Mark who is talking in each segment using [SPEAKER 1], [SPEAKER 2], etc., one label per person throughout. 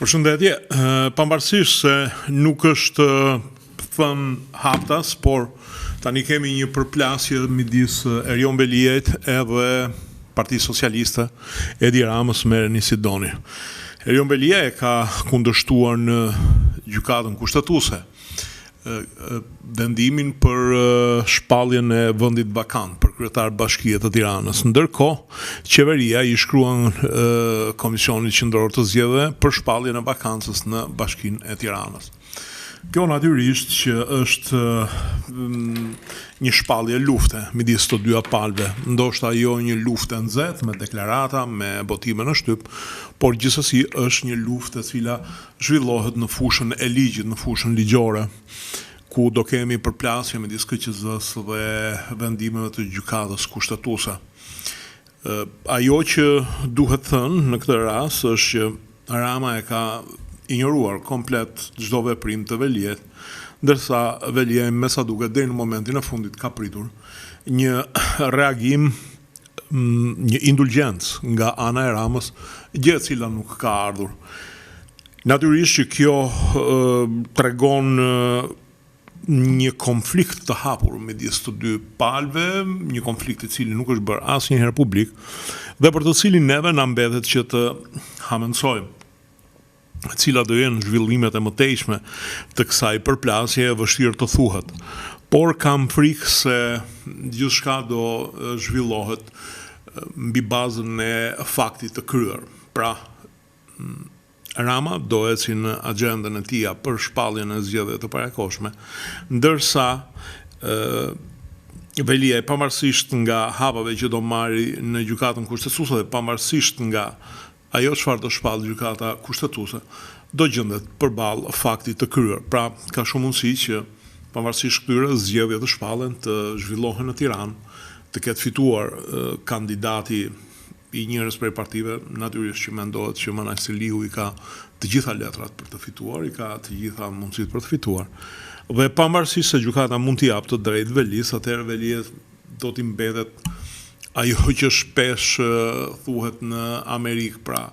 [SPEAKER 1] Përshëndetje, pavarësisht se nuk është thënë haptas, por tani kemi një përplasje midis Erion Veliajt edhe Partisë Socialiste, Edi Ramës me Reni Sidoni. Erion Veliaj ka kundërshtuar në gjykatën kushtetuese vendimin për shpalljen e vendit vakant për kryetar bashkie të Tiranës. Ndërkohë, qeveria i shkruan Komisionit Qendror të Zgjedhjeve për shpalljen e vakancës në Bashkinë e Tiranës. Kjo natyrisht që është një shpallje lufte midis të dyja palëve, ndoshta jo një lufte nxehtë me deklarata, me botime në shtyp, por gjithsesi është një luftë e cila zhvillohet në fushën e ligjit, në fushën ligjore, ku do kemi përplasje midis KQZ-s dhe vendimeve të gjykatës kushtetuese. Ajo që duhet thënë në këtë rast është që Rama e ka ignoruar komplet çdo veprim të Veliajt, ndërsa Veliaj me sa duket deri në momentin e fundit ka pritur një reagim, një indulgjencë nga ana e Ramës, gjë e cila nuk ka ardhur. Natyrisht që kjo tregon një konflikt të hapur midis të dy palëve, një konflikt i cili nuk është bërë asnjëherë publik dhe për të cilin neve na mbetet që të hamendësojmë cila do jenë zhvillimet e mëtejshme të kësaj përplasje, e vështirë të thuhet. Por kam frikë se gjithçka do zhvillohet mbi bazën e faktit të kryer. Pra, Rama do eci në agjendën e tij për shpalljen e zgjedhjeve të parakohshme, ndërsa Veliaj, pavarësisht nga hapave që do marri në gjykatën kushtetuese dhe pavarësisht nga ajo çfarë do shpall gjykata kushtetuese, do gjendet përballë faktit të kryer. Pra, ka shumë mundësi që pavarësisht këtyre zgjedhjeve të shpallen të zhvillohen në Tiranë, të ketë fituar kandidati i njërës prej partive, natyrisht që mendohet që Manaj Selihu i ka të gjitha letrat për të fituar, i ka të gjitha mundësit për të fituar. Dhe pavarësisht se gjykata mund t'i japë të drejtë Velis, atëherë Veliaj do t'i mbetet ajo që shpesh thuhet në Amerikë, pra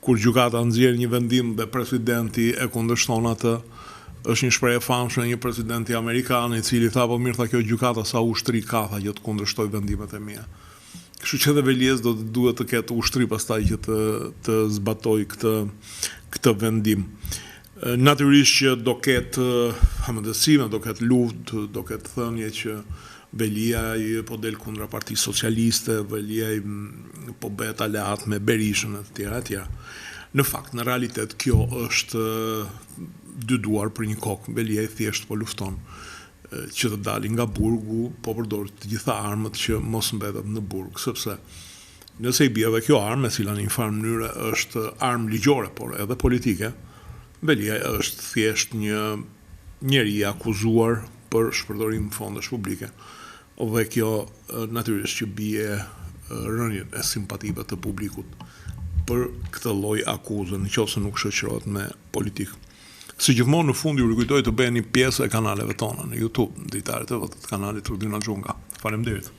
[SPEAKER 1] kur gjykata nxjerr një vendim dhe presidenti e kundërshton atë, është një shprehje e famshme një presidenti amerikan i cili tha po mirë tha kjo gjykata sa ushtri ka tha që të kundërshtoj vendimet e mia. Kështu që edhe Veliaj duhet të ketë ushtri pastaj që të zbatoj këtë vendim. Natyrisht që do ketë hamendësime, do ketë luftë, do ketë thënie që Veliaj po del kundra Partisë Socialiste, Veliaj po bëhet aleat me Berishën e të tjera. Në fakt, në realitet, kjo është dy duar për një kokë. Veliaj thjesht po lufton që të dalin nga burgu, po përdor të gjitha armët që mos mbetet në burg, sepse nëse i bie dhe kjo armë, e cila në një farë mënyrë është armë ligjore, por edhe politike, Veliaj është thjesht një njeri i akuzuar për shpërdorim fondesh publike. Dhe kjo natyrisht që bie rënien e simpative të publikut për këtë lloj akuze, nëse nuk shoqërohet me politikë. Si gjithmonë në fund ju rikujtoj të bëheni pjesë e kanaleve tona në YouTube, dritarët e votit, kanalit Rudina Xhunga. Faleminderit.